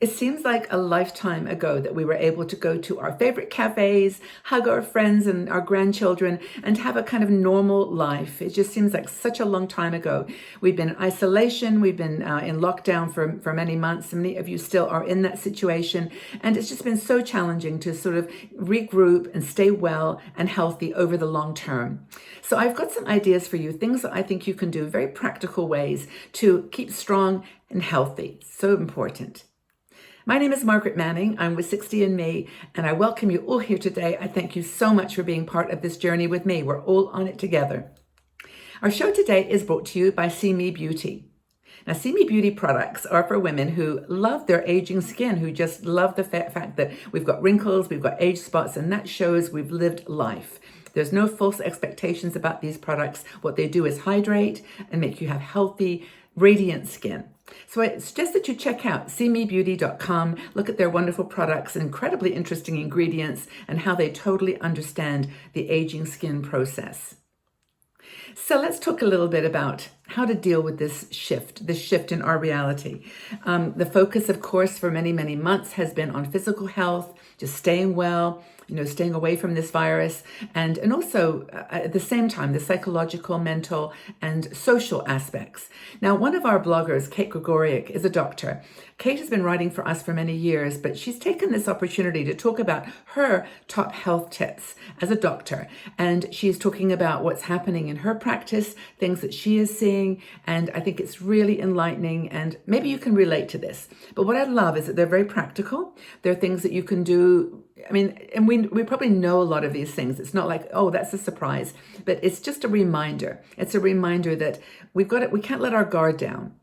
It seems like a lifetime ago that we were able to go to our favorite cafes, hug our friends and our grandchildren, and have a kind of normal life. It just seems like such a long time ago. We've been in isolation, we've been in lockdown for many months. Many of you still are in that situation. And it's just been so challenging to sort of regroup and stay well and healthy over the long term. So I've got some ideas for you, things that I think you can do, very practical ways to keep strong and healthy. So important. My name is Margaret Manning. I'm with 60andMe, and I welcome you all here today. I thank you so much for being part of this journey with me. We're all on it together. Our show today is brought to you by sane Beauty. Now, sane Beauty products are for women who love their aging skin, who just love the fact that we've got wrinkles, we've got age spots, and that shows we've lived life. There's no false expectations about these products. What they do is hydrate and make you have healthy, radiant skin. So I suggest that you check out sanebeauty.com, look at their wonderful products, incredibly interesting ingredients, and how they totally understand the aging skin process. So let's talk a little bit about how to deal with this shift in our reality. The focus, of course, for many, many months has been on physical health, just staying well, staying away from this virus, and also at the same time, the psychological, mental, and social aspects. Now, one of our bloggers, Kate Gregoriak, is a doctor. Kate has been writing for us for many years, but she's taken this opportunity to talk about her top health tips as a doctor. And she's talking about what's happening in her practice, things that she is seeing, and I think it's really enlightening, and maybe you can relate to this. But what I love is that they're very practical. They're things that you can do. I mean, and we probably know a lot of these things. It's not like, oh, that's a surprise, but it's just a reminder. It's a reminder that we can't let our guard down.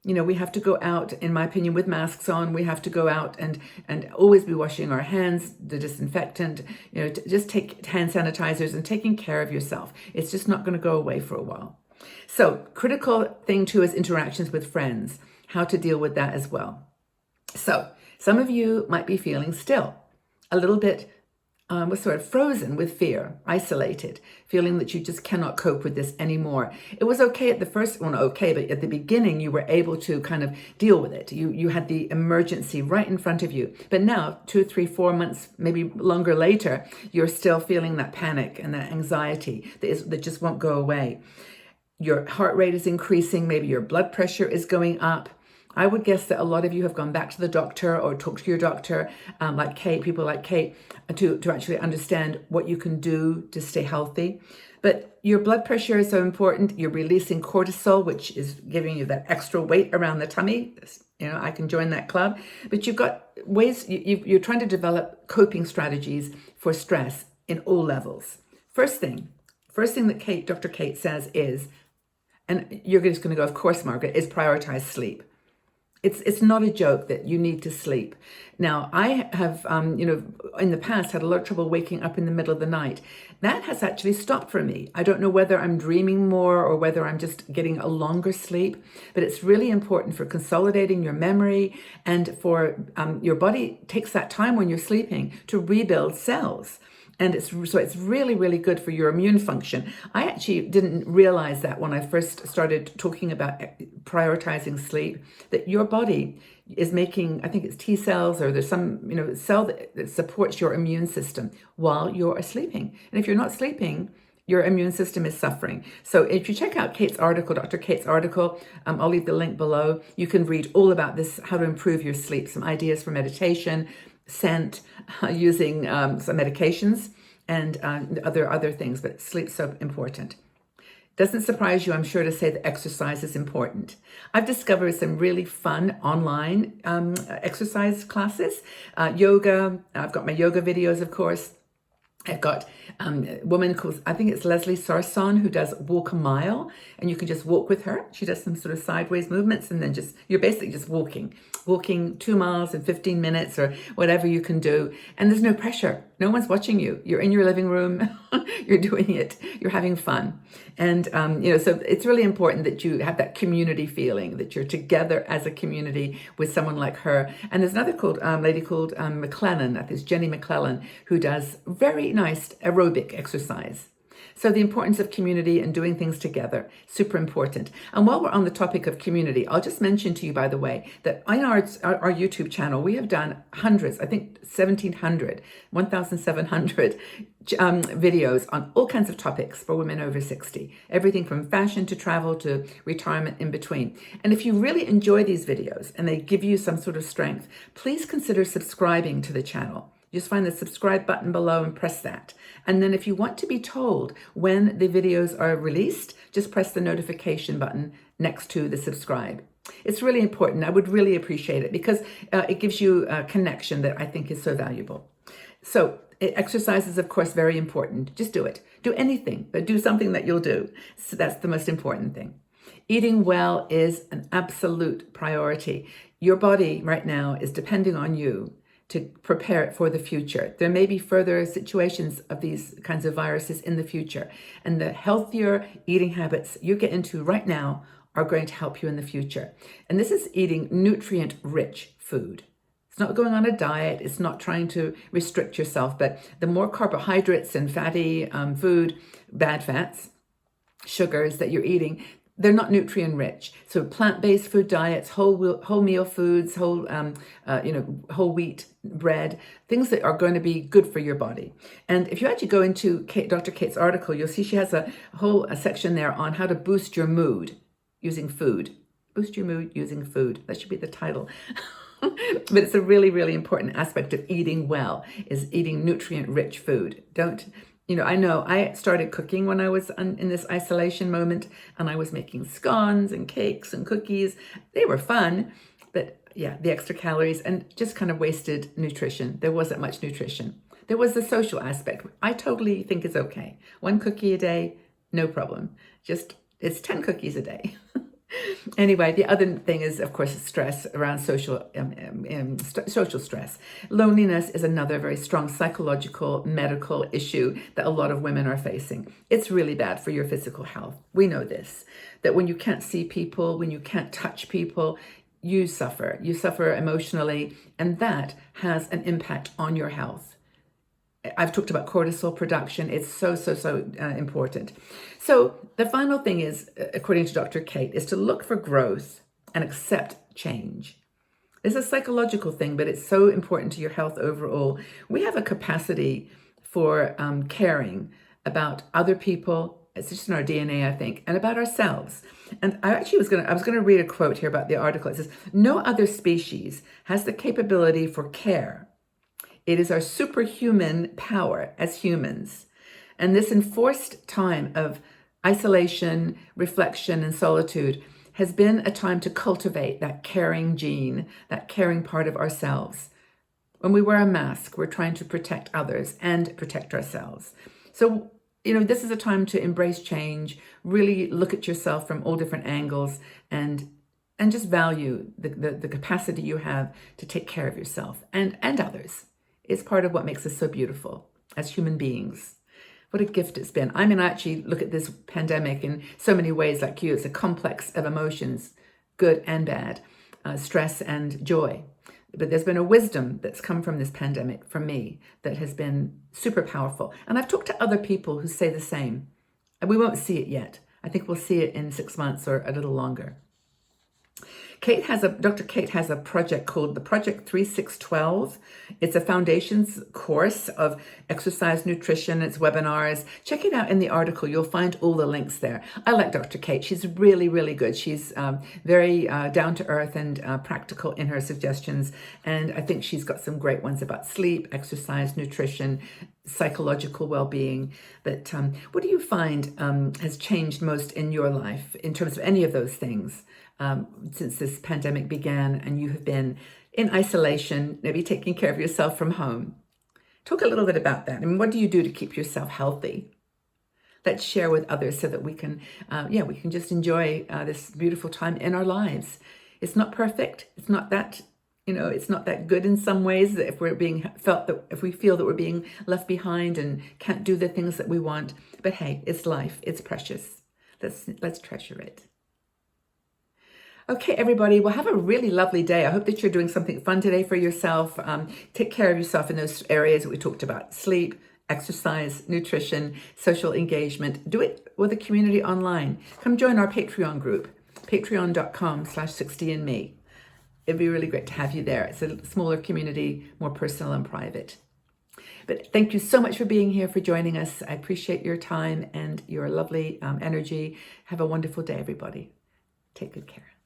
We have to go out, in my opinion, with masks on. We have to go out and always be washing our hands, the disinfectant, just take hand sanitizers and taking care of yourself. It's just not going to go away for a while. So critical thing too is interactions with friends, how to deal with that as well. So some of you might be feeling still a little bit frozen with fear, isolated, feeling that you just cannot cope with this anymore. It was okay at the first, well, not okay, but at the beginning, you were able to kind of deal with it. You had the emergency right in front of you. But now, 2, 3, 4 months, maybe longer later, you're still feeling that panic and that anxiety that just won't go away. Your heart rate is increasing. Maybe your blood pressure is going up. I would guess that a lot of you have gone back to the doctor or talked to your doctor, like Kate, people like Kate, to actually understand what you can do to stay healthy. But your blood pressure is so important. You're releasing cortisol, which is giving you that extra weight around the tummy. I can join that club. But you've got ways, you're trying to develop coping strategies for stress in all levels. First thing that Dr. Kate says is, and you're just going to go, of course, Margaret, is prioritize sleep. It's not a joke that you need to sleep. Now, I have, in the past had a lot of trouble waking up in the middle of the night. That has actually stopped for me. I don't know whether I'm dreaming more or whether I'm just getting a longer sleep, but it's really important for consolidating your memory and for your body takes that time when you're sleeping to rebuild cells. And it's really, really good for your immune function. I actually didn't realize that when I first started talking about prioritizing sleep, that your body is making, I think it's T cells or there's some, cell that supports your immune system while you're sleeping. And if you're not sleeping, your immune system is suffering. So if you check out Kate's article, Dr. Kate's article, I'll leave the link below. You can read all about this, how to improve your sleep, some ideas for meditation, scent, using some medications and other things, but sleep's so important. Doesn't surprise you, I'm sure, to say that exercise is important. I've discovered some really fun online exercise classes, yoga. I've got my yoga videos, of course. I've got a woman called, I think it's Leslie Sarson, who does Walk a Mile, and you can just walk with her. She does some sort of sideways movements, and then you're basically just walking 2 miles in 15 minutes or whatever you can do. And there's no pressure. No one's watching you. You're in your living room. You're doing it. You're having fun. And, so it's really important that you have that community feeling, that you're together as a community with someone like her. And there's another lady called McClellan, I think it's Jenny McClellan, who does very nice aerobic exercise. So the importance of community and doing things together, super important. And while we're on the topic of community, I'll just mention to you, by the way, that on our YouTube channel, we have done hundreds, I think 1,700, 1,700 videos on all kinds of topics for women over 60. Everything from fashion to travel to retirement in between. And if you really enjoy these videos and they give you some sort of strength, please consider subscribing to the channel. Just find the subscribe button below and press that. And then if you want to be told when the videos are released, just press the notification button next to the subscribe. It's really important. I would really appreciate it because it gives you a connection that I think is so valuable. So exercise is, of course, very important. Just do it. Do anything, but do something that you'll do. So that's the most important thing. Eating well is an absolute priority. Your body right now is depending on you to prepare it for the future. There may be further situations of these kinds of viruses in the future. And the healthier eating habits you get into right now are going to help you in the future. And this is eating nutrient-rich food. It's not going on a diet. It's not trying to restrict yourself. But the more carbohydrates and fatty food, bad fats, sugars that you're eating, they're not nutrient rich. So plant-based food diets, whole meal foods, whole wheat bread, things that are going to be good for your body. And if you actually go into Dr. Kate's article, you'll see she has a whole section there on how to boost your mood using food. Boost your mood using food. That should be the title. But it's a really, really important aspect of eating well, is eating nutrient-rich food. I know I started cooking when I was in this isolation moment, and I was making scones and cakes and cookies. They were fun, but yeah, the extra calories and just kind of wasted nutrition. There wasn't much nutrition. There was the social aspect. I totally think it's okay. 1 cookie a day, no problem. It's 10 cookies a day. Anyway, the other thing is, of course, stress around social stress. Loneliness is another very strong psychological, medical issue that a lot of women are facing. It's really bad for your physical health. We know this, that when you can't see people, when you can't touch people, you suffer. You suffer emotionally, and that has an impact on your health. I've talked about cortisol production. It's so important. So the final thing is, according to Dr. Kate, is to look for growth and accept change. It's a psychological thing, but it's so important to your health overall. We have a capacity for caring about other people. It's just in our DNA, I think, and about ourselves. And I was going to read a quote here about the article. It says, "No other species has the capability for care. It is our superhuman power as humans. And this enforced time of isolation, reflection, and solitude has been a time to cultivate that caring gene, that caring part of ourselves. When we wear a mask, we're trying to protect others and protect ourselves. So, this is a time to embrace change, really look at yourself from all different angles, and just value the capacity you have to take care of yourself and others. It's part of what makes us so beautiful as human beings. What a gift it's been. I actually look at this pandemic in so many ways like you. It's a complex of emotions, good and bad, stress and joy. But there's been a wisdom that's come from this pandemic for me that has been super powerful. And I've talked to other people who say the same. And we won't see it yet. I think we'll see it in 6 months or a little longer. Dr. Kate has a project called the Project 3612. It's a foundations course of exercise, nutrition, it's webinars. Check it out in the article. You'll find all the links there. I like Dr. Kate. She's really, really good. She's very down to earth and practical in her suggestions. And I think she's got some great ones about sleep, exercise, nutrition, psychological well-being. But what do you find has changed most in your life in terms of any of those things? Since this pandemic began and you have been in isolation, maybe taking care of yourself from home. Talk a little bit about that. What do you do to keep yourself healthy? Let's share with others so that we can just enjoy this beautiful time in our lives. It's not perfect. It's not that, it's not that good in some ways that if we feel that we're being left behind and can't do the things that we want. But hey, it's life. It's precious. Let's treasure it. Okay, everybody, well, have a really lovely day. I hope that you're doing something fun today for yourself. Take care of yourself in those areas that we talked about: sleep, exercise, nutrition, social engagement. Do it with a community online. Come join our Patreon group, patreon.com/60andme. It'd be really great to have you there. It's a smaller community, more personal and private. But thank you so much for being here, for joining us. I appreciate your time and your lovely energy. Have a wonderful day, everybody. Take good care.